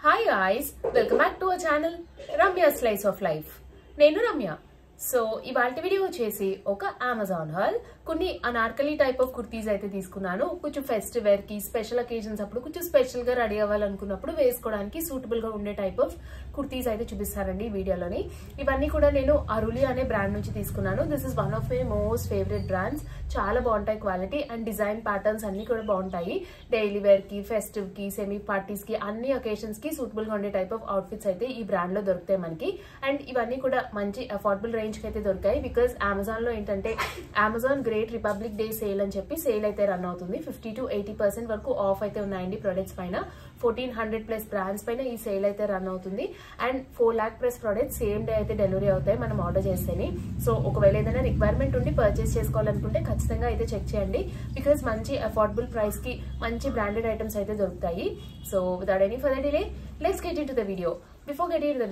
Hi guys, welcome back to our channel Ramya Slice of Life. Nenu Ramya. So, ఇవాల్టి video వచ్చేసి ఒక Amazon hall కొన్ని Anarkali type of kurtis అయితే తీసుకున్నాను. కొంచెం ఫెస్టివ్ వేర్ కి స్పెషల్ అకేషన్స్ అప్పుడు కొంచెం స్పెషల్ గా రెడీ అవ్వాలనుకున్నప్పుడు వేసుకోవడానికి సూటబుల్ గా ఉండే టైప్ ఆఫ్ కుర్తీస్ అయితే చూపిస్తానండి ఈ వీడియోలోని. ఇవన్నీ కూడా నేను అరులి అనే బ్రాండ్ నుంచి తీసుకున్నాను. This is one of my most favourite brands. చాలా బాగుంటాయి క్వాలిటీ అండ్ డిజైన్ ప్యాటర్న్స్ అన్ని కూడా బాగుంటాయి. డైలీ వేర్ కి, ఫెస్టివ్ కి, సెమీ పార్టీస్ కి, అన్ని అకేషన్స్ కి సూటబుల్ గా ఉండే టైప్ ఆఫ్ అవుట్ఫిట్స్ అయితే ఈ బ్రాండ్ లో దొరుకుతాయి మనకి. అండ్ ఇవన్నీ కూడా మంచి అఫోర్డబుల్ రేంజ్ అయితే దొరికాయి. బికాస్ అమెజాన్ లో ఏంటంటే Amazon great republic day sale అని చెప్పి సేల్ అయితే రన్ అవుతుంది. 50 to 80% వరకు ఆఫ్ అయితే ఉన్నాయండి ప్రొడక్ట్స్ పైన. 1400+ బ్రాండ్స్ పైన ఈ సేల్ అయితే రన్ అవుతుంది. And 4 lakh+ products same day అయితే డెలివరీ అవుతాయి మనం ఆర్డర్ చేస్తేనే. సో ఒకవేళ ఏదైనా రిక్వైర్మెంట్ ఉండి పర్చేస్ చేసుకోవాలనుకుంటే ఖచ్చితంగా అయితే చెక్ చేయండి. బికాస్ మంచి అఫోర్డబుల్ ప్రైస్ కి మంచి బ్రాండెడ్ ఐటమ్స్ అయితే దొరుకుతాయి. So without any further delay let's get into the video. Before get in the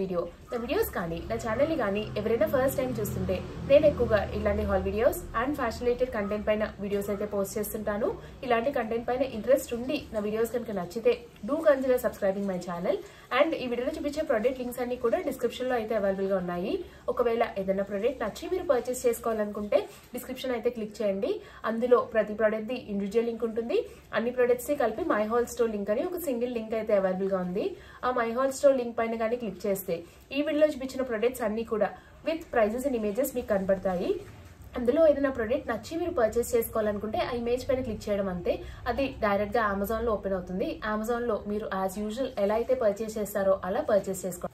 videos కానీ నా ఛానల్ని కానీ ఎవరైనా ఫస్ట్ టైం చూస్తుంటే నేను ఎక్కువగా ఇలాంటి hall videos and fashion related content పైన వీడియోస్ అయితే పోస్ట్ చేస్తుంటాను. ఇలాంటి కంటెంట్ పైన ఇంట్రెస్ట్ ఉండి నా వీడియోస్ కనుక నచ్చితే do consider subscribing my channel. And ఈ వీడియోలో చూపించే ప్రొడక్ట్ లింక్స్ అన్ని కూడా డిస్క్రిప్షన్ లో అయితే అవైలబుల్ గా ఉన్నాయి. ఒకవేళ ఏదైనా ప్రొడక్ట్ నచ్చి మీరు పర్చేస్ చేసుకోవాలనుకుంటే డిస్క్రిప్షన్ అయితే క్లిక్ చేయండి. అందులో ప్రతి ప్రొడక్ట్ ది ఇండివిజువల్ లింక్ ఉంటుంది. అన్ని ప్రొడక్ట్స్ కలిపి మై హాల్ స్టోర్ లింక్ అని ఒక సింగిల్ లింక్ అయితే అవైలబుల్ గా ఉంది. ఆ మై హాల్ స్టోర్ లింక్ పైన కానీ క్లిక్ చేస్తే ఈ వీడియోలో చూపించిన ప్రొడక్ట్స్ అన్ని కూడా విత్ ప్రైజెస్ అండ్ ఇమేజెస్ మీకు కనబడతాయి. అందులో ఏదైనా ప్రొడక్ట్ నచ్చి మీరు పర్చేస్ చేసుకోవాలనుకుంటే ఆ ఇమేజ్ పైన క్లిక్ చేయడం అంతే. అది డైరెక్ట్ గా అమెజాన్ లో ఓపెన్ అవుతుంది. అమెజాన్ లో మీరు యాజ్ యూజువల్ ఎలా అయితే పర్చేస్ చేస్తారో అలా పర్చేస్ చేసుకోండి.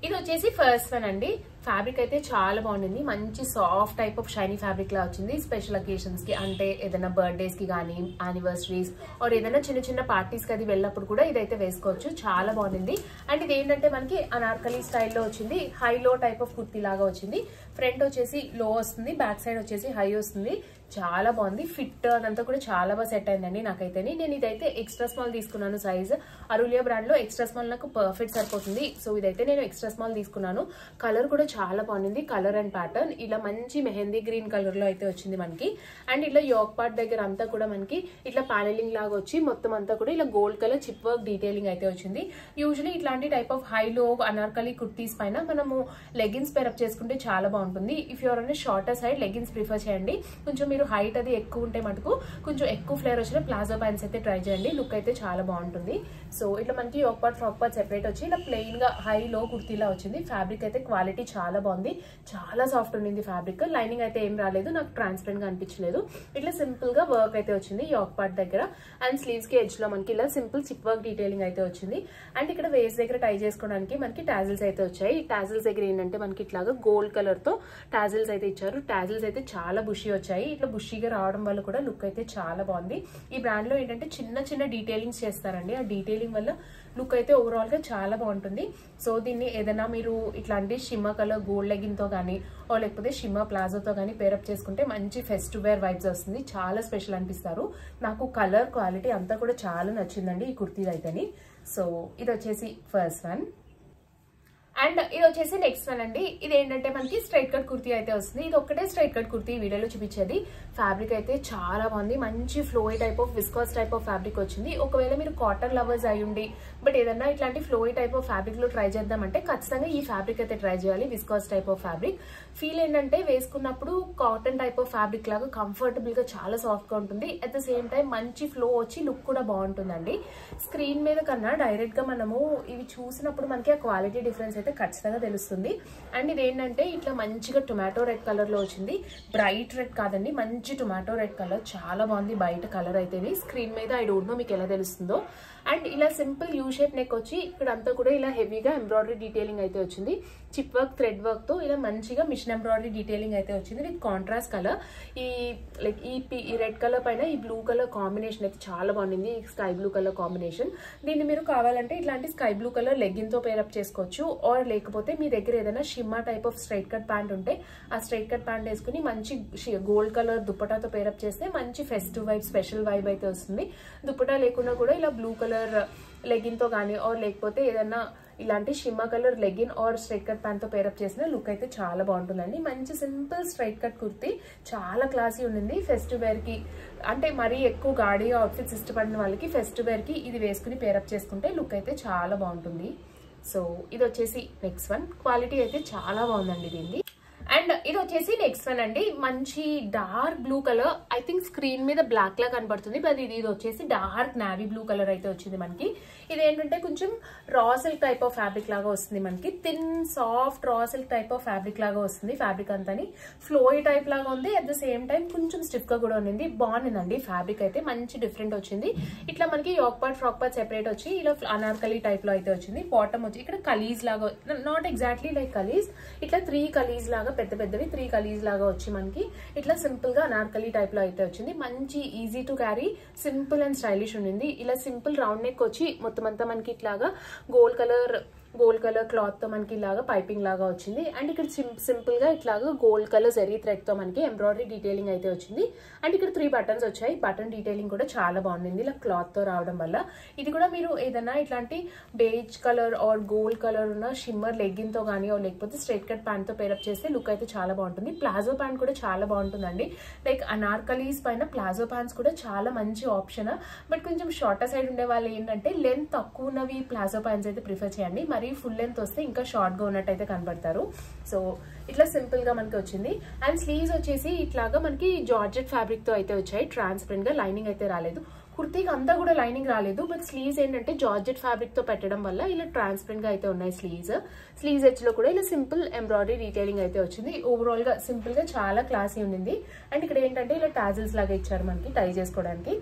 ఇది వచ్చేసి ఫస్ట్ వన్ అండి. ఫ్యాబ్రిక్ అయితే చాలా బాగుండింది. మంచి soft type of shiny fabric లా వచ్చింది. స్పెషల్ అకేషన్స్ కి అంటే ఏదైనా బర్త్డేస్ కి కానీ యానివర్సరీస్ ఆర్ ఏదైనా చిన్న చిన్న పార్టీస్ కి అది వెళ్ళినప్పుడు కూడా ఇదైతే వేసుకోవచ్చు. చాలా బాగుంది. అండ్ ఇది ఏంటంటే మనకి అనార్కలి స్టైల్లో వచ్చింది. హై లో టైప్ ఆఫ్ కుర్తీ లాగా వచ్చింది. ఫ్రంట్ వచ్చేసి లో వస్తుంది, బ్యాక్ సైడ్ వచ్చేసి హై వస్తుంది. చాలా బాగుంది. ఫిట్ అదంతా కూడా చాలా బాగా సెట్ అయిందండి నాకైతే. నేను ఇదైతే ఎక్స్ట్రా స్మాల్ తీసుకున్నాను సైజ్. అరులియా బ్రాండ్ లో ఎక్స్ట్రా స్మాల్ నాకు పర్ఫెక్ట్ సరిపోతుంది. సో ఇదైతే నేను ఎక్స్ట్రా స్మాల్ తీసుకున్నాను. కలర్ కూడా చాలా బాగుంది. కలర్ అండ్ ప్యాటర్న్ ఇలా మంచి మెహందీ గ్రీన్ కలర్ లో అయితే వచ్చింది మనకి. అండ్ ఇలా యోక్ పార్ట్ దగ్గర అంతా కూడా మనకి ఇట్లా ప్యానెలింగ్ లాగా వచ్చి మొత్తం అంతా కూడా ఇలా gold colour chip work detailing అయితే వచ్చింది. యూజువలీ ఇట్లాంటి టైప్ ఆఫ్ హై లో అనార్కలి కుర్తీస్ పైన మనము లెగిన్స్ పేరప్ చేసుకుంటే చాలా బాగుంటుంది. If you're on shorter side leggings prefer చేయండి. కొంచెం మీరు హైట్ అది ఎక్కువ ఉంటే మటుకు కొంచెం ఎక్కువ ఫ్లేర్ వచ్చిన ప్లాజో ప్యాంట్స్ అయితే ట్రై చేయండి. లుక్ అయితే చాలా బాగుంటుంది. సో ఇట్లా మనకి yoke part frock part separate వచ్చి ఇలా ప్లెయిన్ గా హై లో కుర్తీలా వచ్చింది. ఫ్యాబ్రిక్ అయితే క్వాలిటీ చాలా బాగుంది. చాలా సాఫ్ట్ ఉండింది ఫ్యాబ్రిక్. లైనింగ్ అయితే ఏం రాలేదు, నాకు ట్రాన్స్పరెంట్ గా అనిపించలేదు. ఇట్లా సింపుల్ గా వర్క్ అయితే వచ్చింది యోక్ పార్ట్ దగ్గర. అండ్ స్లీవ్స్ కి ఎడ్జ్ లో మనకి ఇలా సింపుల్ చిప్ వర్క్ డీటెయిలింగ్ అయితే వచ్చింది. అండ్ ఇక్కడ వేస్ట్ దగ్గర టై చేసుకోవడానికి మనకి టాజిల్స్ అయితే వచ్చాయి. ఈ టాజిల్స్ దగ్గర ఏంటంటే మనకి ఇట్లాగా గోల్డ్ కలర్ తో టాజిల్స్ అయితే ఇచ్చారు. టాజిల్స్ అయితే చాలా బుషీ వచ్చాయి. ఇట్లా బుషీగా రావడం వల్ల కూడా లుక్ అయితే చాలా బాగుంది. ఈ బ్రాండ్ లో ఏంటంటే చిన్న చిన్న డీటెయిలింగ్స్ చేస్తారండి. ఆ డీటెయిలింగ్ వల్ల లుక్ అయితే ఓవరాల్ గా చాలా బాగుంటుంది. సో దీన్ని ఏదైనా మీరు ఇట్లాంటి షిమ్మా కలర్ గోల్డ్ లెగిన్ తో కానీ లేకపోతే షిమ్మా ప్లాజోతో కానీ పేరప్ చేసుకుంటే మంచి ఫెస్టివ్ వేర్ వైబ్స్ వస్తుంది. చాలా స్పెషల్ అనిపిస్తారు. నాకు కలర్ క్వాలిటీ అంతా కూడా చాలా నచ్చిందండి ఈ కుర్తీ అయితేని. సో ఇది వచ్చేసి ఫస్ట్ వన్. అండ్ ఇది వచ్చేసి నెక్స్ట్ వన్ అండి. ఇది ఏంటంటే మనకి స్ట్రైట్ కట్ కుర్తీ అయితే వస్తుంది. ఇది ఒక్కటే స్ట్రైట్ కట్ కుర్తీ వీడియోలో చూపించేది. ఫ్యాబ్రిక్ అయితే చాలా బాగుంది. మంచి ఫ్లోయి type of viscous type of fabric వచ్చింది. ఒకవేళ మీరు కాటన్ లవర్స్ అయ్యుండి బట్ ఏదన్నా ఇట్లాంటి ఫ్లోయి టైప్ ఆఫ్ ఫ్యాబ్రిక్ లో ట్రై చేద్దామంటే ఖచ్చితంగా ఈ ఫ్యాబ్రిక్ అయితే ట్రై చేయాలి. Viscous type of fabric feel ఏంటంటే వేసుకున్నప్పుడు కాటన్ టైప్ ఆఫ్ ఫ్యాబ్రిక్ లాగా కంఫర్టబుల్ గా చాలా సాఫ్ట్ గా ఉంటుంది. అట్ ద సేమ్ టైం మంచి ఫ్లో వచ్చి లుక్ కూడా బాగుంటుందండి. స్క్రీన్ మీద కన్నా డైరెక్ట్ గా మనము ఇవి చూసినప్పుడు మనకి ఆ క్వాలిటీ డిఫరెన్స్ అయితే ఖచ్చితంగా తెలుస్తుంది. అండ్ ఇది ఏంటంటే ఇట్లా మంచిగా టొమాటో రెడ్ కలర్ లో వచ్చింది. బ్రైట్ రెడ్ కాదండి, మంచి టొమాటో రెడ్ కలర్. చాలా బాగుంది బయట కలర్ అయితే. స్క్రీన్ మీద ఐ డోంట్ నో మీకు ఎలా తెలుస్తుందో. అండ్ ఇలా సింపుల్ యూ షేప్ నెక్ వచ్చి ఇక్కడ అంతా కూడా ఇలా హెవీగా ఎంబ్రాయిడరీ డీటెయిలింగ్ అయితే వచ్చింది. చిప్ వర్క్ థ్రెడ్ వర్క్ తో ఇలా మంచిగా మిషన్ ఎంబ్రాయిడరీ డీటెయిలింగ్ అయితే వచ్చింది విత్ కాంట్రాస్ట్ కలర్. ఈ రెడ్ కలర్ పైన ఈ బ్లూ కలర్ కాంబినేషన్ అయితే చాలా బాగుంది. Sky blue colour combination. దీన్ని మీరు కావాలంటే ఇట్లాంటి స్కై బ్లూ కలర్ లెగ్గిన్ తో పేరప్ చేసుకోవచ్చు. ఆర్ లేకపోతే మీ దగ్గర ఏదైనా shimmer type of straight cut pant ఉంటే ఆ స్ట్రైట్ కట్ ప్యాంట్ వేసుకుని మంచి గోల్డ్ కలర్ దుప్పటాతో పేరప్ చేస్తే మంచి ఫెస్టివ్ వైబ్ స్పెషల్ వైబ్ అయితే వస్తుంది. దుప్పటా లేకుండా కూడా ఇలా బ్లూ కలర్ లెగిన్ తో కానీ ఆర్ లేకపోతే ఏదన్నా ఇలాంటి shimmer colour legging or straight cut pant తో పేరప్ చేసిన లుక్ అయితే చాలా బాగుంటుందండి. మంచి సింపుల్ స్ట్రైట్ కట్ కుర్తీ చాలా క్లాసీ ఉండింది. ఫెస్టివ్ వేర్ కి అంటే మరీ ఎక్కువ గాడి అవుట్ఫిట్స్ ఇష్టపడిన వాళ్ళకి ఫెస్టివ్ వేర్ కి ఇది వేసుకుని పేరప్ చేసుకుంటే లుక్ అయితే చాలా బాగుంటుంది. సో ఇది వచ్చేసి నెక్స్ట్ వన్. క్వాలిటీ అయితే చాలా బాగుందండి దీన్ని. అండ్ ఇది వచ్చేసి నెక్స్ట్ వన్ అండి. మంచి dark blue colour, I think screen మీద బ్లాక్ లా కనబడుతుంది, బట్ ఇది వచ్చేసి డార్క్ నావీ బ్లూ కలర్ అయితే వచ్చింది మనకి. ఇది ఏంటంటే కొంచెం raw silk type of fabric లాగా వస్తుంది మనకి. Thin soft raw silk type of fabric లాగా వస్తుంది. ఫ్యాబ్రిక్ అంతా ఫ్లోయి టైప్ లాగా ఉంది, అట్ ద సేమ్ టైం కొంచెం స్టిఫ్ గా కూడా ఉంది. బాగుందండి ఫ్యాబ్రిక్ అయితే, మంచి డిఫరెంట్ వచ్చింది. ఇట్లా మనకి yoke part frock part separate వచ్చి ఇలా అనార్కలి టైప్ లో అయితే వచ్చింది. బాటమ్ వచ్చి ఇక్కడ కలీజ్ లాగా, నాట్ ఎగ్జాక్ట్లీ లైక్ కలీజ్, ఇట్లా 3 కలీజ్ లాగా పెద్ద పెద్దవి 3 కలీజ్ లాగా వచ్చి మనకి ఇట్లా సింపుల్ గా అనార్కలి టైప్ లో అయితే వచ్చింది. మంచి easy to carry, simple and stylish ఉంది. ఇలా సింపుల్ రౌండ్ నెక్ వచ్చి మొత్తం అంతా మనకి ఇట్లాగా గోల్డ్ కలర్ క్లాత్ తో మనకి ఇలాగా పైపింగ్ లాగా వచ్చింది. అండ్ ఇక్కడ సింపుల్ గా ఇట్లాగా గోల్డ్ కలర్ జరీ థ్రెడ్ తో మనకి ఎంబ్రాయిడరీ డీటెయిలింగ్ అయితే వచ్చింది. అండ్ ఇక్కడ 3 బటన్స్ వచ్చాయి. బటన్ డీటెయిలింగ్ కూడా చాలా బాగుంది ఇలా క్లాత్ తో రావడం వల్ల. ఇది కూడా మీరు ఏదైనా ఇట్లాంటి beige colour or gold colour ఉన్న షిమ్మర్ లెగ్గిన్ తో కానీ లేకపోతే స్ట్రైట్ కట్ ప్యాంట్ తో పేరప్ చేస్తే లుక్ అయితే చాలా బాగుంటుంది. ప్లాజో ప్యాంట్ కూడా చాలా బాగుంటుందండి. లైక్ అనార్కలీస్ పైన ప్లాజో ప్యాంట్స్ కూడా చాలా మంచి ఆప్షన్. బట్ కొంచెం షార్టర్ సైడ్ ఉండే వాళ్ళు ఏంటంటే లెంత్ తక్కువ ఉన్నవి ప్లాజో ప్యాంట్స్ అయితే ప్రిఫర్ చేయండి. మరి ఫుల్ లెంత్ వస్తే ఇంకా షార్ట్ గా ఉన్నట్టు అయితే కనబడతారు. సో ఇట్లా సింపుల్ గా మనకి వచ్చింది. అండ్ స్లీవ్స్ వచ్చేసి ఇట్లాగా మనకి జార్జెట్ ఫ్యాబ్రిక్ తో అయితే వచ్చాయి. ట్రాన్స్పరెంట్ గా, లైనింగ్ అయితే రాలేదు. కుర్తీకి అంతా కూడా లైనింగ్ రాలేదు, బట్ స్లీవ్స్ ఏంటంటే జార్జెట్ ఫ్యాబ్రిక్ తో పెట్టడం వల్ల ఇలా ట్రాన్స్పరెంట్ గా అయితే ఉన్నాయి స్లీవ్స్ ఎడ్జ్ లో కూడా ఇలా సింపుల్ ఎంబ్రాయిడరీ డీటెయిలింగ్ అయితే వచ్చింది. ఓవరాల్ గా సింపుల్ గా చాలా క్లాసీ ఉంది. అండ్ ఇక్కడ ఏంటంటే ఇలా టాజిల్స్ లాగా ఇచ్చారు మనకి టై చేసుకోవడానికి.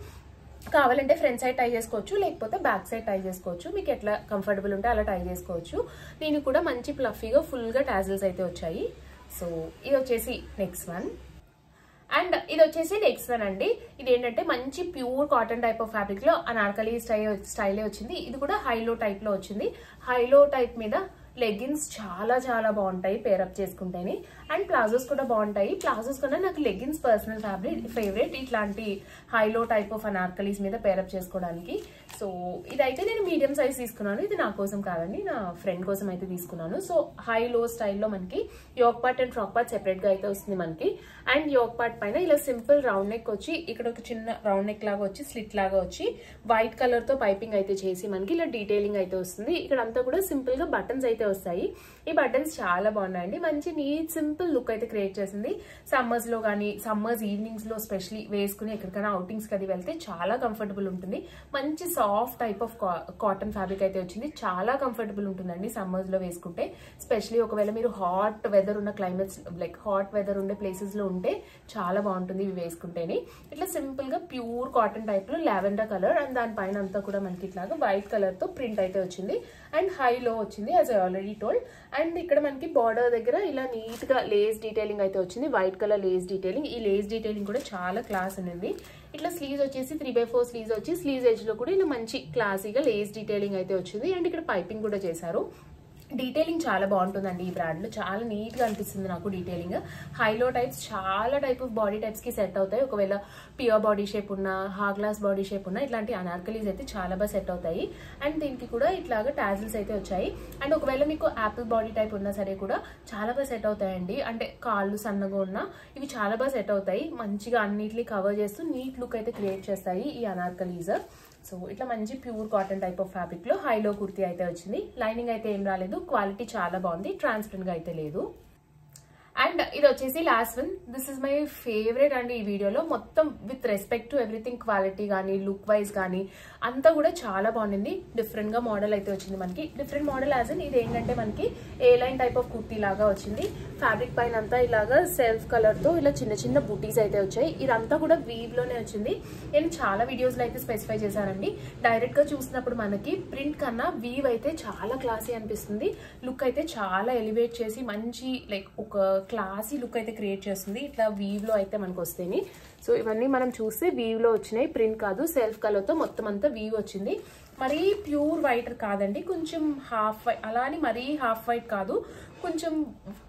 కావాలంటే ఫ్రంట్ సైడ్ టై చేసుకోవచ్చు, లేకపోతే బ్యాక్ సైడ్ టై చేసుకోవచ్చు. మీకు ఎట్లా కంఫర్టబుల్ ఉంటే అలా టై చేసుకోవచ్చు. దీనికి కూడా మంచి ప్లఫీగా ఫుల్ గా టాజిల్స్ అయితే వచ్చాయి. సో ఇది వచ్చేసి నెక్స్ట్ వన్. అండ్ ఇది వచ్చేసి నెక్స్ట్ వన్ అండి. ఇది ఏంటంటే మంచి pure cotton type of fabric లో అనార్కలి స్టైలే వచ్చింది. ఇది కూడా హైలో టైప్ లో వచ్చింది. హైలో టైప్ మీద లెగ్గిన్స్ చాలా చాలా బాగుంటాయి పేరప్ చేసుకుంటేనే. అండ్ ప్లాజోస్ కూడా బాగుంటాయి. ప్లాజోస్ కన్నా నాకు లెగ్గిన్స్ పర్సనల్ ఫేవరెట్ ఇట్లాంటి హైలో టైప్ ఆఫ్ అనార్కలీస్ మీద పేరప్ చేసుకోవడానికి. సో ఇదైతే నేను మీడియం సైజ్ తీసుకున్నాను. ఇది నా కోసం కాదండి, నా ఫ్రెండ్ కోసం అయితే తీసుకున్నాను. సో హై లో స్టైల్లో మనకి yoke part and frock part separate గా అయితే వస్తుంది మనకి. అండ్ యోక్ పార్ట్ పైన ఇలా సింపుల్ రౌండ్ నెక్ వచ్చి ఇక్కడ ఒక చిన్న రౌండ్ నెక్ లాగా వచ్చి స్లిట్ లాగా వచ్చి వైట్ కలర్ తో పైపింగ్ అయితే చేసి మనకి ఇలా డీటెయిలింగ్ అయితే వస్తుంది. ఇక్కడ అంతా కూడా సింపుల్ గా బటన్స్ అయితే వస్తాయి. ఈ బటన్స్ చాలా బాగున్నాయండి. మంచి నీట్ సింపుల్ లుక్ అయితే క్రియేట్ చేసింది. సమ్మర్స్ లో కానీ సమ్మర్స్ ఈవినింగ్స్ లో స్పెషల్లీ వేసుకుని ఎక్కడికైనా అవుటింగ్స్ అది వెళ్తే చాలా కంఫర్టబుల్ ఉంటుంది. మంచి soft type of cotton fabric అయితే వచ్చింది. చాలా కంఫర్టబుల్ ఉంటుందండి సమ్మర్స్ లో వేసుకుంటే. స్పెషల్లీ ఒకవేళ మీరు హాట్ వెదర్ ఉన్న క్లైమేట్స్ లైక్ హాట్ వెదర్ ఉండే ప్లేసెస్ లో ఉంటే చాలా బాగుంటుంది ఇవి వేసుకుంటేనే. ఇట్లా సింపుల్ గా ప్యూర్ కాటన్ టైప్ లో లావెండర్ కలర్ అండ్ దానిపైన అంతా కూడా మనకి ఇట్లాగా వైట్ కలర్ తో ప్రింట్ అయితే వచ్చింది. అండ్ హై లో వచ్చింది as I already told. And ఇక్కడ మనకి బార్డర్ దగ్గర ఇలా నీట్ గా లేస్ డీటెయిలింగ్ అయితే వచ్చింది. White colour Lay's detailing. ఈ లేస్ డీటెయిలింగ్ కూడా చాలా క్లాస్ ఉంది. ఇట్లా స్లీవ్స్ వచ్చేసి 3/4 స్లీవ్స్ వచ్చి స్లీవ్స్ ఎడ్జ్ లో కూడా ఇలా మంచి క్లాసీగా లేస్ డీటెయిలింగ్ అయితే వచ్చింది. అండ్ ఇక్కడ పైపింగ్ కూడా చేశారు. డీటెయిలింగ్ చాలా బాగుంటుందండి ఈ బ్రాండ్ లో. చాలా నీట్ గా అనిపిస్తుంది నాకు డీటెయిలింగ్. హైలో టైప్స్ చాలా టైప్ ఆఫ్ బాడీ టైప్స్ కి సెట్ అవుతాయి. ఒకవేళ పియర్ బాడీ షేప్ ఉన్న, హా గ్లాస్ బాడీ షేప్ ఉన్న ఇట్లాంటి అనార్కలీస్ అయితే చాలా బాగా సెట్ అవుతాయి. అండ్ దీనికి కూడా ఇట్లాగా టాజిల్స్ అయితే వచ్చాయి. అండ్ ఒకవేళ మీకు యాపిల్ బాడీ టైప్ ఉన్నా సరే కూడా చాలా బాగా సెట్ అవుతాయండి. అంటే కాళ్ళు సన్నగా ఉన్నా ఇవి చాలా బాగా సెట్ అవుతాయి. మంచిగా అన్నిటిని కవర్ చేస్తూ నీట్ లుక్ అయితే క్రియేట్ చేస్తాయి ఈ అనార్కలీస్. సో ఇట్లా మంచి pure cotton type of fabric లో హైలో కుర్తీ అయితే వచ్చింది. లైనింగ్ అయితే ఏం రాలేదు. క్వాలిటీ చాలా బాగుంది. ట్రాన్స్పరెంట్ గా అయితే లేదు. అండ్ ఇది వచ్చేసి last one. This is my favourite అండి ఈ వీడియోలో. మొత్తం with respect to everything, quality కానీ లుక్ వైజ్ కానీ అంతా కూడా చాలా బాగుంది. డిఫరెంట్ గా మోడల్ అయితే వచ్చింది మనకి. డిఫరెంట్ మోడల్ యాజ్ ఇన్ ఇది ఏంటంటే మనకి ఏ లైన్ టైప్ ఆఫ్ కుర్తీ లాగా వచ్చింది. ఫ్యాబ్రిక్ పైన అంతా ఇలాగా సెల్ఫ్ కలర్ తో ఇలా చిన్న చిన్న బూటీస్ అయితే వచ్చాయి. ఇదంతా కూడా వీవ్ లోనే వచ్చింది. నేను చాలా వీడియోస్ లో అయితే స్పెసిఫై చేశానండి. డైరెక్ట్ గా చూసినప్పుడు మనకి ప్రింట్ కన్నా వీవ్ అయితే చాలా క్లాసీ అనిపిస్తుంది. లుక్ అయితే చాలా ఎలివేట్ చేసి మంచి లైక్ ఒక క్లాసీ లుక్ అయితే క్రియేట్ చేస్తుంది ఇట్లా వీవ్ లో అయితే మనకు వస్తేని. సో ఇవన్నీ మనం చూస్తే వీవ్ లో వచ్చినాయి, ప్రింట్ కాదు. సెల్ఫ్ కలర్ తో మొత్తం అంతా వీవ్ వచ్చింది. మరీ ప్యూర్ వైట్ కాదండి, కొంచెం హాఫ్ వైట్. అలా అని మరీ హాఫ్ వైట్ కాదు, కొంచెం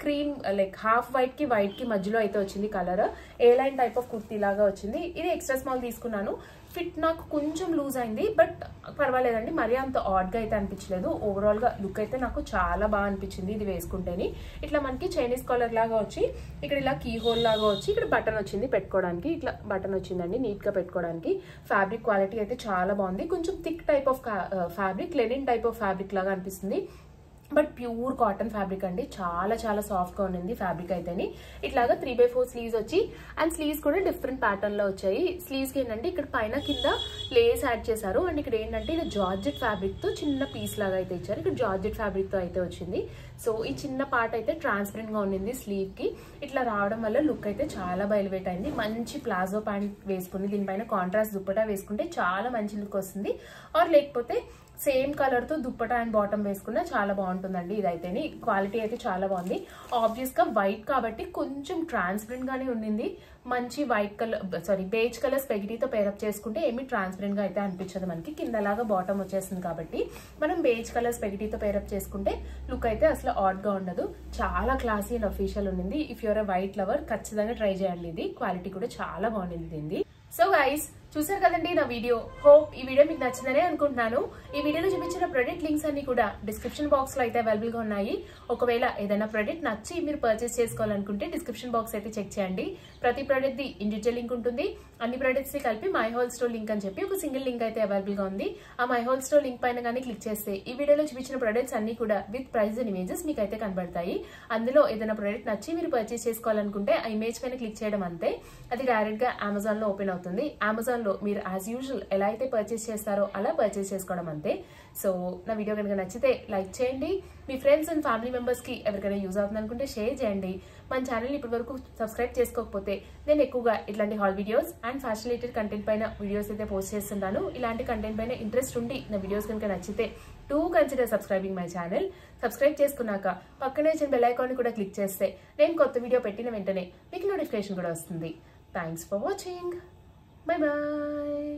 క్రీమ్ లైక్ హాఫ్ వైట్ కి వైట్ కి మధ్యలో అయితే వచ్చింది colour. A line type of kurti లాగా వచ్చింది. ఇది ఎక్స్ట్రా స్మాల్ తీసుకున్నాను. ఫిట్ నాకు కొంచెం లూజ్ అయింది, బట్ పర్వాలేదండి, మరీ అంత ఆడ్గా అయితే అనిపించలేదు. ఓవరాల్గా లుక్ అయితే నాకు చాలా బాగా అనిపించింది ఇది వేసుకుంటేనే. ఇట్లా మనకి చైనీస్ కాలర్ లాగా వచ్చి ఇక్కడ ఇలా కీ హోల్ లాగా వచ్చి ఇక్కడ బటన్ వచ్చింది పెట్టుకోవడానికి, ఇట్లా బటన్ వచ్చిందండి నీట్గా పెట్టుకోవడానికి. ఫ్యాబ్రిక్ క్వాలిటీ అయితే చాలా బాగుంది. కొంచెం thick type of fabric, Lenin type of fabric లాగా అనిపిస్తుంది, బట్ ప్యూర్ కాటన్ ఫ్యాబ్రిక్ అండి. చాలా చాలా సాఫ్ట్గా ఉండింది ఫ్యాబ్రిక్ అయితేని. ఇట్లాగా 3/4 స్లీవ్స్ వచ్చి, అండ్ స్లీవ్స్ కూడా డిఫరెంట్ ప్యాటర్న్లో వచ్చాయి. స్లీవ్స్కి ఏంటంటే ఇక్కడ పైన కింద లేస్ యాడ్ చేశారు, అండ్ ఇక్కడ ఏంటంటే ఇది జార్జెట్ ఫ్యాబ్రిక్తో చిన్న పీస్ లాగా అయితే ఇచ్చారు. ఇక్కడ జార్జెట్ ఫ్యాబ్రిక్తో అయితే వచ్చింది. సో ఈ చిన్న పార్ట్ అయితే ట్రాన్స్పరెంట్గా ఉండింది స్లీవ్కి. ఇట్లా రావడం వల్ల లుక్ అయితే చాలా బయలువేట్ అయింది. మంచి ప్లాజో ప్యాంట్ వేసుకుని దీనిపైన కాంట్రాస్ట్ దుప్పటా వేసుకుంటే చాలా మంచి లుక్ వస్తుంది. ఆర్ లేకపోతే సేమ్ కలర్ తో దుప్పటా అండ్ బాటమ్ వేసుకున్నా చాలా బాగుంటుందండి. ఇదైతేని క్వాలిటీ అయితే చాలా బాగుంది. ఆబ్వియస్ గా వైట్ కాబట్టి కొంచెం ట్రాన్స్పరెంట్ గానే ఉండింది. మంచి వైట్ కలర్ బేజ్ కలర్ స్పెగిటీతో పేరప్ చేసుకుంటే ఏమి ట్రాన్స్పరెంట్ గా అయితే అనిపించదు. మనకి కిందలాగా బాటమ్ వచ్చేస్తుంది కాబట్టి మనం బేజ్ కలర్ స్పెగిటీతో పేరప్ చేసుకుంటే లుక్ అయితే అసలు ఆడ్ గా ఉండదు. చాలా క్లాసీ అండ్ అఫీషియల్ ఉండింది. If you're a white lover ఖచ్చితంగా ట్రై చేయండి. ఇది క్వాలిటీ కూడా చాలా బాగుండింది దీన్ని. సో గైస్, చూసారు కదండి నా వీడియో. హోప్ ఈ వీడియో మీకు నచ్చిందనే అనుకుంటున్నాను. ఈ వీడియోలో చూపించిన ప్రొడక్ట్ లింక్స్ అన్ని కూడా డిస్క్రిప్షన్ బాక్స్ లో అయితే అవైలబుల్ గా ఉన్నాయి. ఒకవేళ ఏదైనా ప్రొడక్ట్ నచ్చి మీరు పర్చేస్ చేసుకోవాలనుకుంటే డిస్క్రిప్షన్ బాక్స్ అయితే చెక్ చేయండి. ప్రతి ప్రొడక్ట్ ది ఇండివిజువల్ లింక్ ఉంటుంది. అన్ని ప్రొడక్ట్స్ ని కలిపి మై హోల్ స్టోర్ లింక్ అని చెప్పి ఒక సింగిల్ లింక్ అయితే అవైలబుల్ గా ఉంది. ఆ మై హోల్ స్టోర్ లింక్ పైన కానీ క్లిక్ చేస్తే ఈ వీడియోలో చూపించిన ప్రొడక్ట్స్ అన్ని కూడా విత్ ప్రైస్ అండ్ ఇమేజెస్ మీకు అయితే కనబడతాయి. అందులో ఏదైనా ప్రొడక్ట్ నచ్చి మీరు పర్చేస్ చేసుకోవాలనుకుంటే ఆ ఇమేజ్ పైన క్లిక్ చేయడం అంతే, అది డైరెక్ట్ గా అమెజాన్ లో ఓపెన్ అవుతుంది. అమెజాన్ లో మీరు యాజ్ యూజువల్ ఎలా అయితే పర్చేస్ చేస్తారో అలా పర్చేస్ చేసుకోవడం అంతే. సో నా వీడియో కనుక నచ్చితే లైక్ చేయండి. మీ ఫ్రెండ్స్ అండ్ ఫ్యామిలీ మెంబర్స్ కి ఎవరికైనా యూజ్ అవుతుంది అనుకుంటే షేర్ చేయండి. మన ఛానల్ ఇప్పటి వరకు సబ్స్క్రైబ్ చేసుకోకపోతే నేను ఎక్కువగా ఇట్లాంటి hall videos and fashion related content పైన వీడియోస్ అయితే పోస్ట్ చేస్తుంటాను. ఇలాంటి కంటెంట్ పైన ఇంట్రెస్ట్ ఉండి నా వీడియోస్ కనుక నచ్చితే to consider subscribing my channel. Subscribe చేసుకున్నాక పక్కనే వచ్చిన బెల్ ఐకాన్ కూడా క్లిక్ చేస్తే నేను కొత్త వీడియో పెట్టిన వెంటనే మీకు నోటిఫికేషన్ కూడా వస్తుంది. Thanks for watching. Bye bye.